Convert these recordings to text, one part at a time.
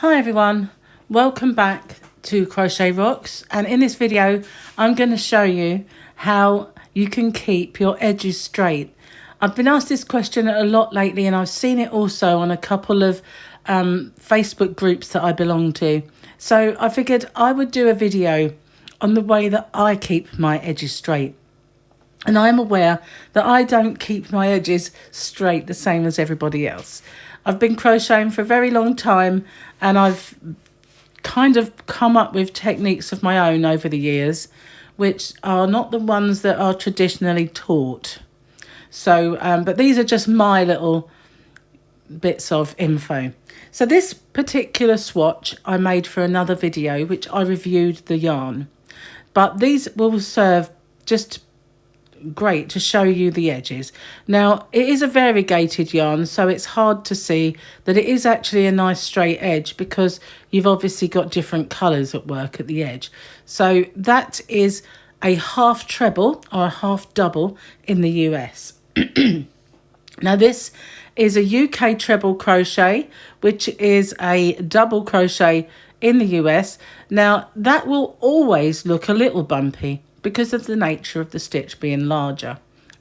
Hi everyone, welcome back to Crochet Rocks, and in this video I'm going to show you how you can keep your edges straight. I've been asked this question a lot lately, and I've seen it also on a couple of Facebook groups that I belong to. So I figured I would do a video on the way that I keep my edges straight. And I am aware that I don't keep my edges straight the same as everybody else. I've been crocheting for a very long time, and I've kind of come up with techniques of my own over the years, which are not the ones that are traditionally taught. So, but these are just my little bits of info. So this particular swatch I made for another video, which I reviewed the yarn. But these will serve just great to show you the edges. Now it is a variegated yarn, so it's hard to see that it is actually a nice straight edge because you've obviously got different colors at work at the edge. So that is a half treble or a half double in the US. Now this is a UK treble crochet, which is a double crochet in the US. Now that will always look a little bumpy because of the nature of the stitch being larger,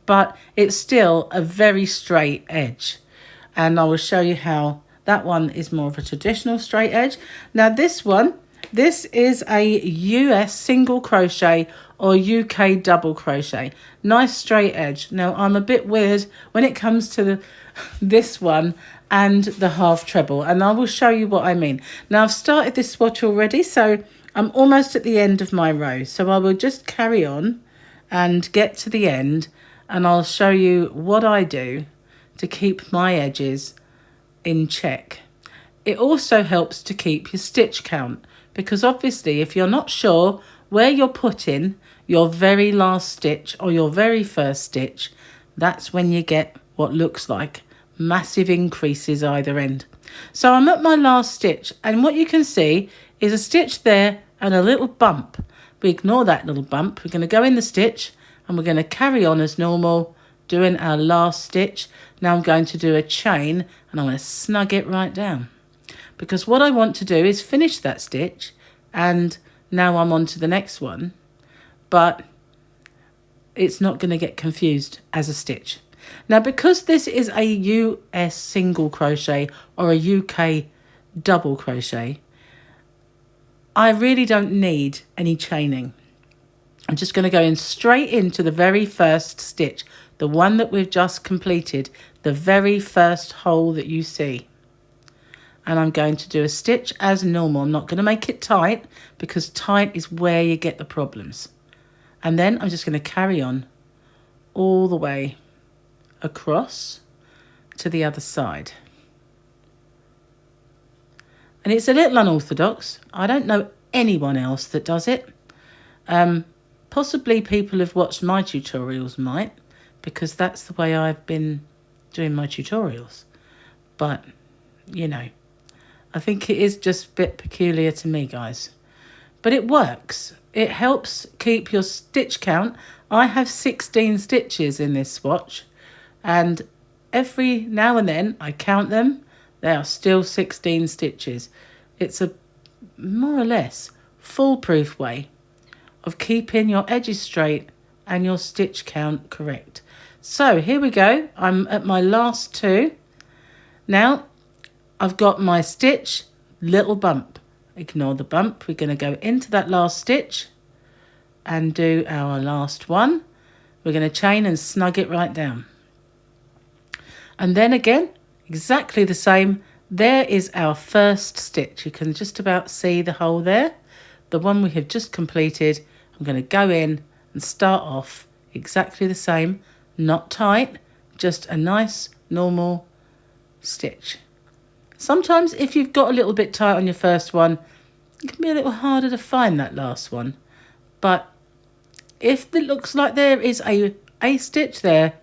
but it's still a very straight edge, and I will show you how that one is more of a traditional straight edge. Now this is a US single crochet or UK double crochet, nice straight edge. Now I'm a bit weird when it comes to this one and the half treble, and I will show you what I mean. Now I've started this swatch already, so I'm almost at the end of my row, so I will just carry on and get to the end, and I'll show you what I do to keep my edges in check. It also helps to keep your stitch count, because obviously if you're not sure where you're putting your very last stitch or your very first stitch, that's when you get what looks like massive increases either end. So I'm at my last stitch, and what you can see is a stitch there and a little bump. We ignore that little bump. We're going to go in the stitch and we're going to carry on as normal, doing our last stitch. Now I'm going to do a chain, and I'm going to snug it right down, because what I want to do is finish that stitch, and now I'm on to the next one, but it's not going to get confused as a stitch. Now because this is a US single crochet or a UK double crochet, I really don't need any chaining. I'm just going to go in straight into the very first stitch, the one that we've just completed, the very first hole that you see. And I'm going to do a stitch as normal. I'm not going to make it tight, because tight is where you get the problems. And then I'm just going to carry on all the way across to the other side. And it's a little unorthodox. I don't know anyone else that does it. Possibly people who've watched my tutorials might, because that's the way I've been doing my tutorials. But, you know, I think it is just a bit peculiar to me, guys. But it works. It helps keep your stitch count. I have 16 stitches in this swatch, and every now and then I count them. There are still 16 stitches. It's a more or less foolproof way of keeping your edges straight and your stitch count correct. So here we go. I'm at my last two. Now I've got my stitch, little bump. Ignore the bump. We're going to go into that last stitch and do our last one. We're going to chain and snug it right down. And then again, exactly the same. There is our first stitch. You can just about see the hole there, the one we have just completed. I'm going to go in and start off exactly the same, not tight, just a nice normal stitch. Sometimes if you've got a little bit tight on your first one, it can be a little harder to find that last one. But if it looks like there is a stitch there,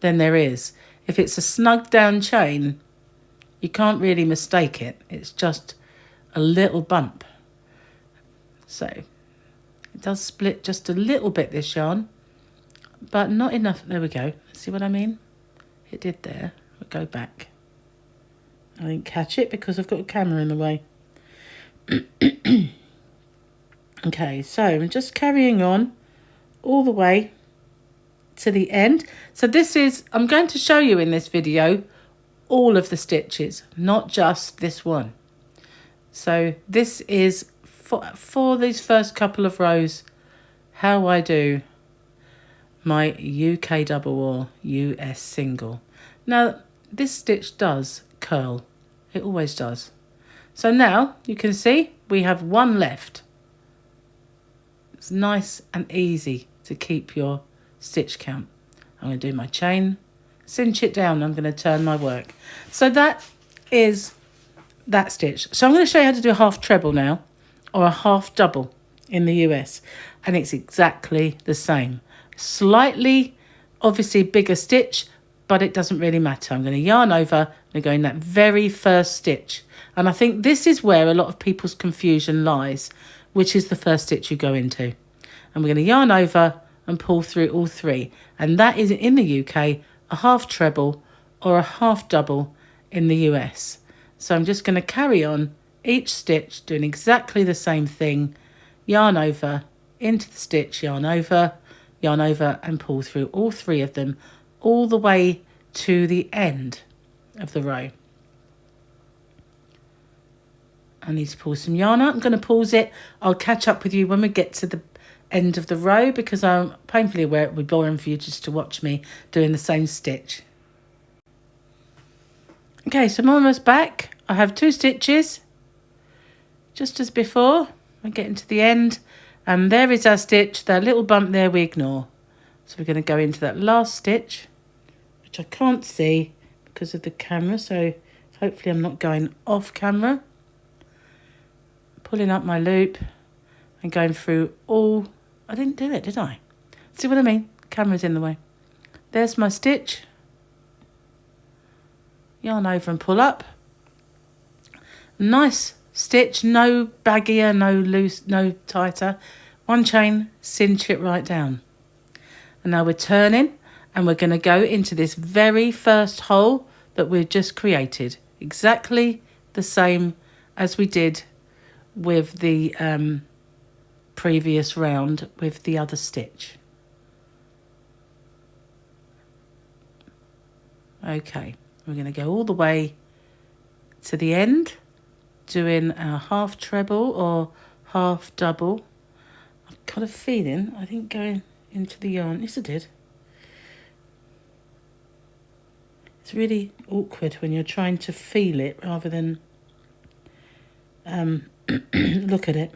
then there is. If it's a snug down chain, you can't really mistake it. It's just a little bump. So it does split just a little bit, this yarn, but not enough. There we go. See what I mean? It did there. We'll go back. I didn't catch it because I've got a camera in the way. Okay, so I'm just carrying on all the way to the end. So this is, I'm going to show you in this video all of the stitches, not just this one. So this is for these first couple of rows how I do my UK double or US single. Now this stitch does curl, it always does. So now you can see we have one left. It's nice and easy to keep your stitch count. I'm going to do my chain, cinch it down, I'm going to turn my work. So that is that stitch. So I'm going to show you how to do a half treble now, or a half double in the US, and it's exactly the same. Slightly, obviously bigger stitch, but it doesn't really matter. I'm going to yarn over and go in that very first stitch. And I think this is where a lot of people's confusion lies, which is the first stitch you go into. And we're going to yarn over and pull through all three. And that is in the UK, a half treble or a half double in the US. So I'm just going to carry on each stitch doing exactly the same thing. Yarn over, into the stitch, yarn over, and pull through all three of them all the way to the end of the row. I need to pull some yarn out. I'm going to pause it. I'll catch up with you when we get to the end of the row, because I'm painfully aware it would be boring for you just to watch me doing the same stitch. Okay, so I'm almost back. I have 2 stitches, just as before. I'm getting to the end, and there is our stitch. That little bump there we ignore. So we're going to go into that last stitch, which I can't see because of the camera, so hopefully I'm not going off camera. Pulling up my loop and going through all... I didn't do it, did I? See what I mean? Camera's in the way. There's my stitch. Yarn over and pull up. Nice stitch, no baggier, no loose, no tighter. One chain, cinch it right down. And now we're turning, and we're going to go into this very first hole that we've just created. Exactly the same as we did with the previous round with the other stitch. Okay, we're going to go all the way to the end, doing our half treble or half double. I've got a feeling I didn't go into the yarn. Yes, I did. It's really awkward when you're trying to feel it rather than look at it.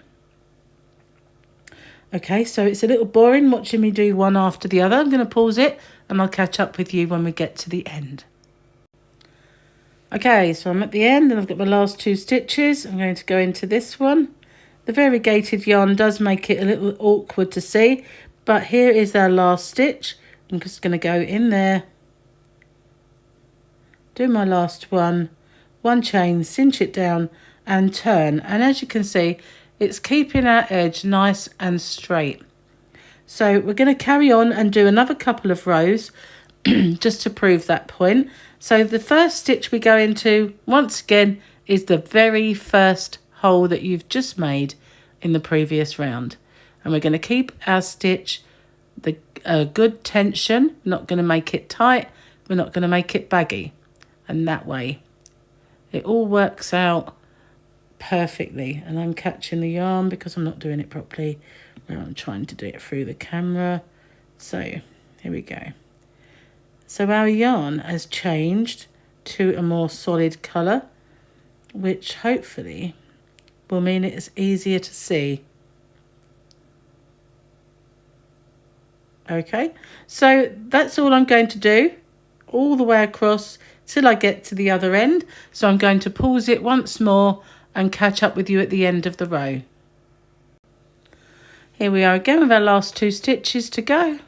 Okay, so it's a little boring watching me do one after the other. I'm going to pause it and I'll catch up with you when we get to the end. Okay, so I'm at the end and I've got my last 2 stitches. I'm going to go into this one. The variegated yarn does make it a little awkward to see, but here is our last stitch. I'm just going to go in there, do my last one chain, cinch it down and turn. And as you can see, it's keeping our edge nice and straight. So we're going to carry on and do another couple of rows just to prove that point. So the first stitch we go into, once again, is the very first hole that you've just made in the previous round. And we're going to keep our stitch the good tension. We're not going to make it tight. We're not going to make it baggy. And that way, it all works out perfectly. And I'm catching the yarn because I'm not doing it properly. I'm trying to do it through the camera. So here we go. So our yarn has changed to a more solid colour, which hopefully will mean it is easier to see. Okay, so that's all I'm going to do all the way across till I get to the other end. So I'm going to pause it once more and catch up with you at the end of the row. Here we are again with our last 2 stitches to go.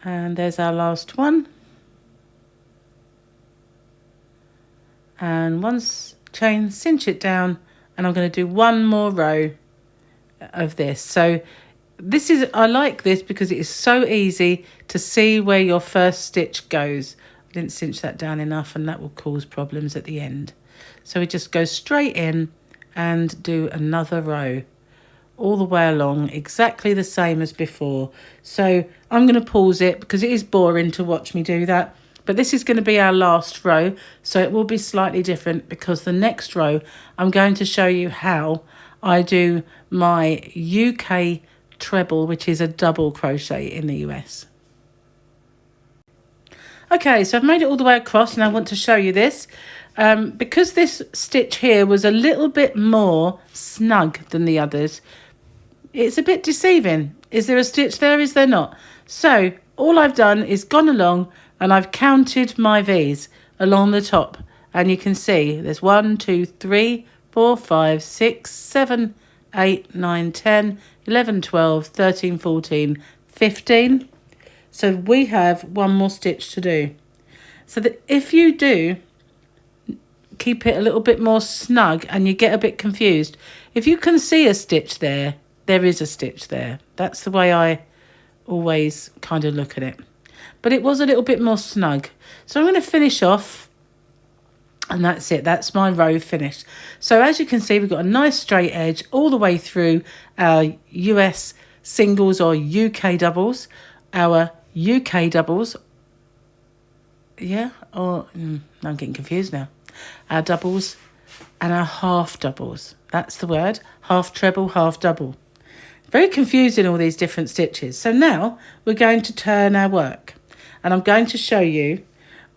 And there's our last one. And once chain, cinch it down, and I'm going to do one more row of this. So this is, I like this because it is so easy to see where your first stitch goes. didn't cinch that down enough, and that will cause problems at the end. So we just go straight in and do another row all the way along, exactly the same as before. So I'm going to pause it because it is boring to watch me do that. But this is going to be our last row, so it will be slightly different because the next row I'm going to show you how I do my UK treble, which is a double crochet in the US. Okay, so I've made it all the way across and I want to show you this. Because this stitch here was a little bit more snug than the others, it's a bit deceiving. Is there a stitch there? Is there not? So all I've done is gone along and I've counted my V's along the top. And you can see there's 1, 2, 3, 4, 5, 6, 7, 8, 9, 10, 11, 12, 13, 14, 15. So we have one more stitch to do. So that if you do keep it a little bit more snug and you get a bit confused, if you can see a stitch there, there is a stitch there. That's the way I always kind of look at it. But it was a little bit more snug. So I'm going to finish off, and that's it. That's my row finished. So as you can see, we've got a nice straight edge all the way through our US singles or UK doubles, our UK doubles. Yeah, or I'm getting confused now. Our doubles and our half doubles. That's the word. Half treble, half double. Very confusing, all these different stitches. So now we're going to turn our work. And I'm going to show you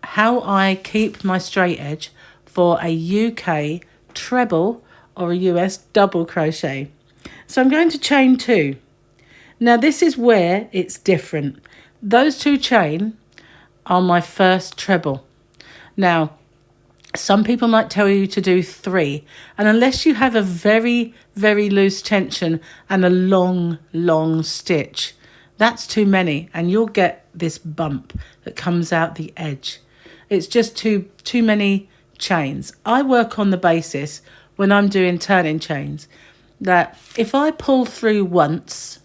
how I keep my straight edge for a UK treble or a US double crochet. So I'm going to chain 2. Now this is where it's different. Those 2 chain are my first treble. Now, some people might tell you to do 3. And unless you have a very, very loose tension and a long, long stitch, that's too many. And you'll get this bump that comes out the edge. It's just too many chains. I work on the basis when I'm doing turning chains that if I pull through once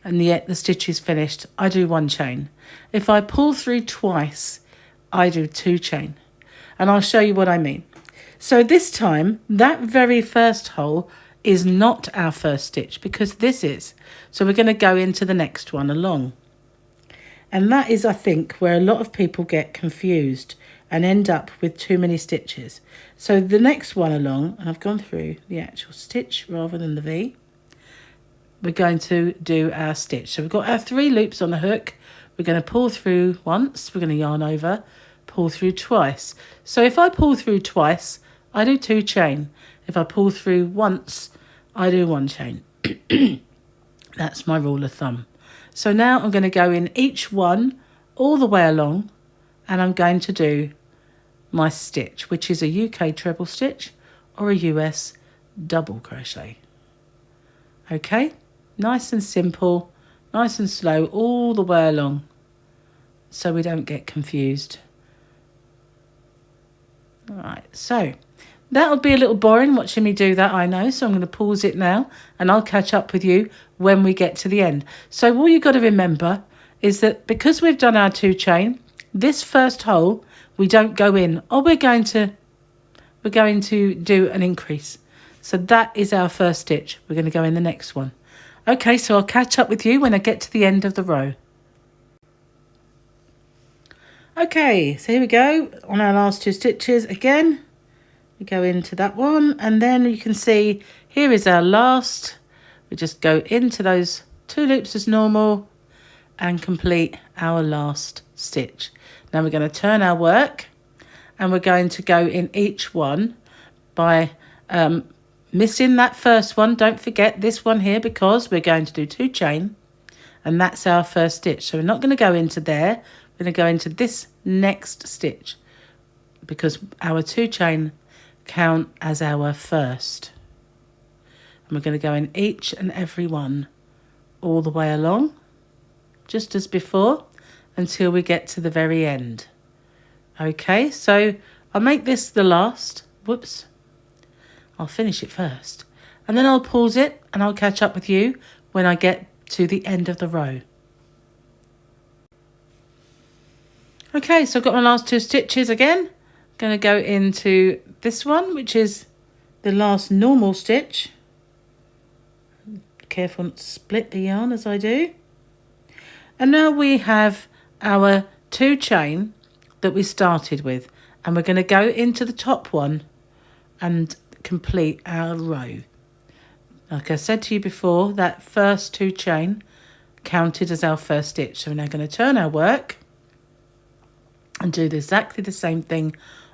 and the stitch is finished, I do 1 chain. If I pull through twice, I do 2 chain. And I'll show you what I mean. So this time, that very first hole is not our first stitch because this is. So we're going to go into the next one along. And that is, I think, where a lot of people get confused and end up with too many stitches. So the next one along, and I've gone through the actual stitch rather than the V, we're going to do our stitch. So we've got our 3 loops on the hook. We're going to pull through once, we're going to yarn over, pull through twice. So if I pull through twice, I do 2 chain. If I pull through once, I do 1 chain. That's my rule of thumb. So now I'm going to go in each one all the way along, and I'm going to do my stitch, which is a UK treble stitch or a US double crochet. Okay, nice and simple, nice and slow all the way along so we don't get confused. All right, so that'll be a little boring watching me do that, I know. So I'm going to pause it now and I'll catch up with you when we get to the end. So all you've got to remember is that because we've done our 2 chain, this first hole, we don't go in. Or we're going to do an increase. So that is our first stitch. We're going to go in the next one. Okay, so I'll catch up with you when I get to the end of the row. Okay, so here we go on our last 2 stitches again. We go into that one and then you can see here is our last. We just go into those 2 loops as normal and complete our last stitch. Now we're going to turn our work and we're going to go in each one by missing that first one. Don't forget this one here because we're going to do 2 chain and that's our first stitch. So we're not going to go into there. We're going to go into this next stitch because our 2 chain count as our first. And we're going to go in each and every one all the way along, just as before, until we get to the very end. Okay, so I'll make this the last. Whoops. I'll finish it first. And then I'll pause it and I'll catch up with you when I get to the end of the row. Okay, so I've got my last 2 stitches again. Going to go into this one, which is the last normal stitch. Careful not to split the yarn as I do. And now we have our 2 chain that we started with, and we're going to go into the top one and complete our row. Like I said to you before, that first 2 chain counted as our first stitch. So we're now going to turn our work and do exactly the same thing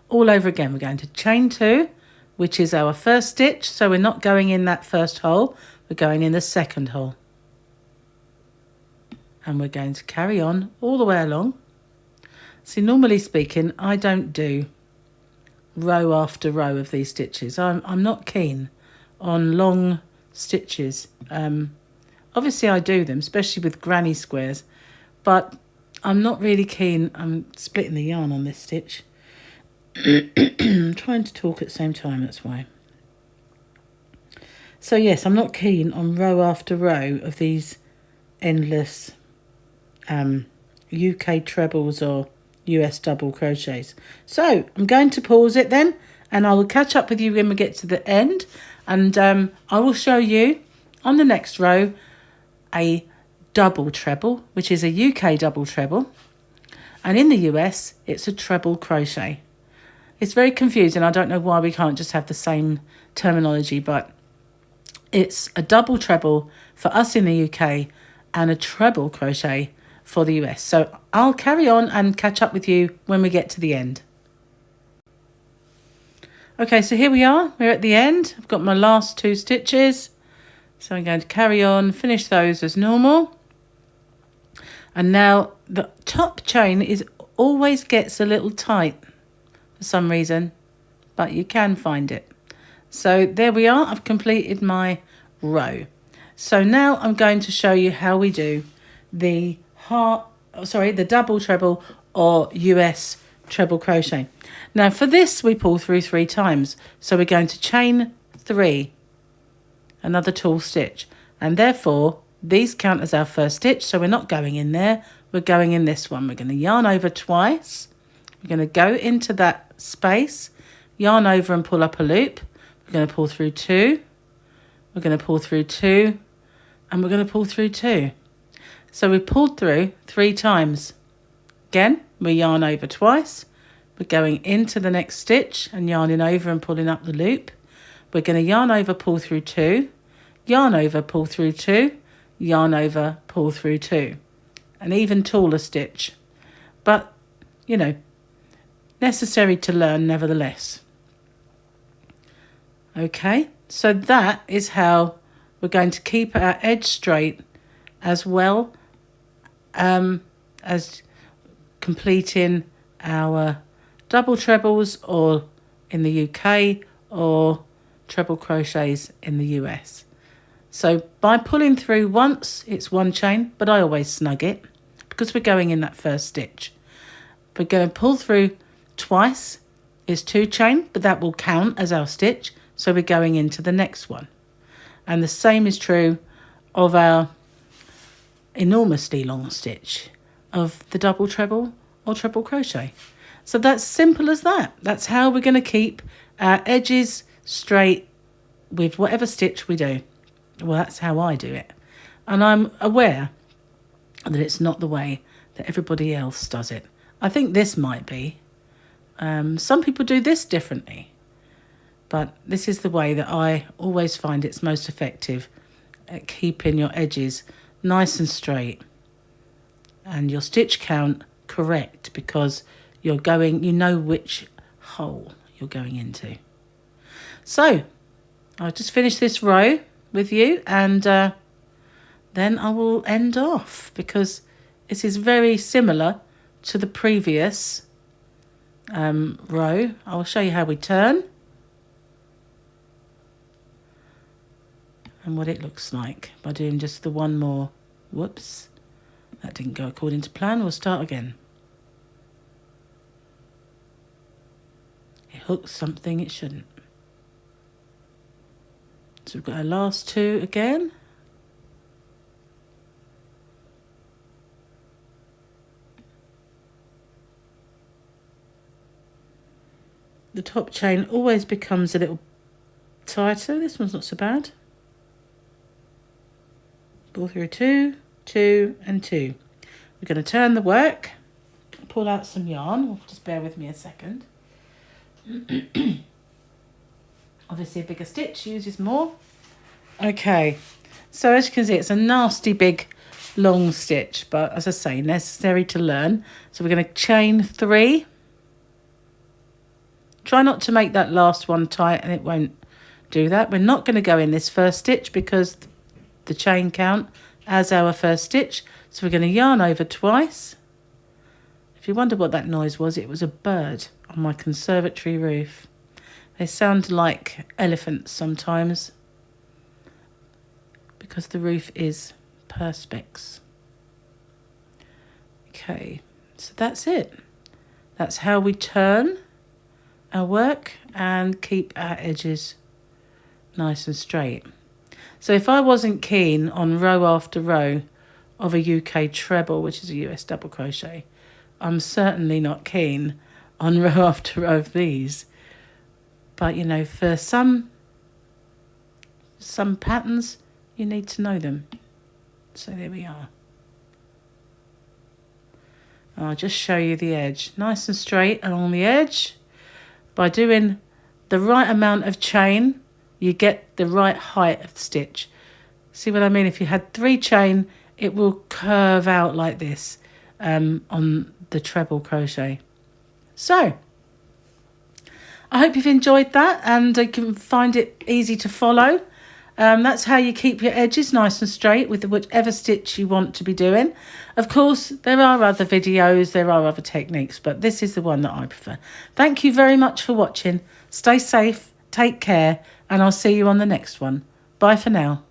all over again. We're going to chain 2, which is our first stitch. So we're not going in that first hole, we're going in the second hole. And we're going to carry on all the way along. See, normally speaking, I don't do row after row of these stitches. I'm not keen on long stitches. Obviously I do them, especially with granny squares, but I'm not really keen. I'm splitting the yarn on this stitch. I'm trying to talk at the same time, that's why. So yes, I'm not keen on row after row of these endless UK trebles or US double crochets. So I'm going to pause it then, and I will catch up with you when we get to the end, and I will show you on the next row a double treble, which is a UK double treble, and in the US it's a treble crochet. It's very confusing. I don't know why we can't just have the same terminology, but it's a double treble for us in the UK and a treble crochet for the US. So I'll carry on and catch up with you when we get to the end. Okay, so here we are. We're at the end. I've got my last 2 stitches. So I'm going to carry on, finish those as normal. And now the top chain always gets a little tight for some reason, but you can find it. So there we are. I've completed my row. So now I'm going to show you how we do the double treble or US treble crochet. Now for this we pull through 3 times. So we're going to chain 3, another tall stitch, and therefore these count as our first stitch. So we're not going in there, we're going in this one. We're going to yarn over twice. We're going to go into that space, yarn over and pull up a loop. We're going to pull through 2, we're going to pull through 2, and we're going to pull through 2. So we pulled through 3 times. Again, we yarn over twice. We're going into the next stitch and yarning over and pulling up the loop. We're going to yarn over, pull through 2, yarn over, pull through 2, yarn over, pull through 2. An even taller stitch, but, you know, necessary to learn nevertheless. Okay, so that is how we're going to keep our edge straight, as well as completing our double trebles or in the UK or treble crochets in the US. So by pulling through once, it's 1 chain, but I always snug it because we're going in that first stitch. We're going to pull through twice, is 2 chain, but that will count as our stitch. So we're going into the next one. And the same is true of our enormously long stitch of the double treble or treble crochet. So that's simple as that. That's how we're going to keep our edges straight with whatever stitch we do. Well, that's how I do it. And I'm aware that it's not the way that everybody else does it. I think this might be. Some people do this differently. But this is the way that I always find it's most effective at keeping your edges nice and straight and your stitch count correct, because you're going, you know which hole you're going into. So I'll just finish this row with you, and then I will end off, because this is very similar to the previous row. I'll show you how we turn and what it looks like by doing just the one more. Whoops, that didn't go according to plan. We'll start again. It hooks something it shouldn't. So we've got our last 2 again. the top chain always becomes a little tighter. This one's not so bad. Pull through 2, 2 and 2. We're going to turn the work, pull out some yarn. Just bear with me a second. Obviously a bigger stitch uses more. Okay, so as you can see, it's a nasty big long stitch, but as I say, necessary to learn. So we're going to chain 3. Try not to make that last one tight and it won't do that. We're not going to go in this first stitch because the chain count as our first stitch. So we're going to yarn over twice. If you wonder what that noise was, it was a bird on my conservatory roof. They sound like elephants sometimes because the roof is perspex. Okay, so that's it. That's how we turn our work and keep our edges nice and straight. So if I wasn't keen on row after row of a UK treble, which is a US double crochet, I'm certainly not keen on row after row of these. But, you know, for some patterns, you need to know them. So there we are. I'll just show you the edge. Nice and straight along the edge. By doing the right amount of chain, you get the right height of the stitch. See what I mean? If you had 3 chain, it will curve out like this on the treble crochet. So, I hope you've enjoyed that and you can find it easy to follow. That's how you keep your edges nice and straight with whichever stitch you want to be doing. Of course, there are other videos, there are other techniques, but this is the one that I prefer. Thank you very much for watching. Stay safe, take care, and I'll see you on the next one. Bye for now.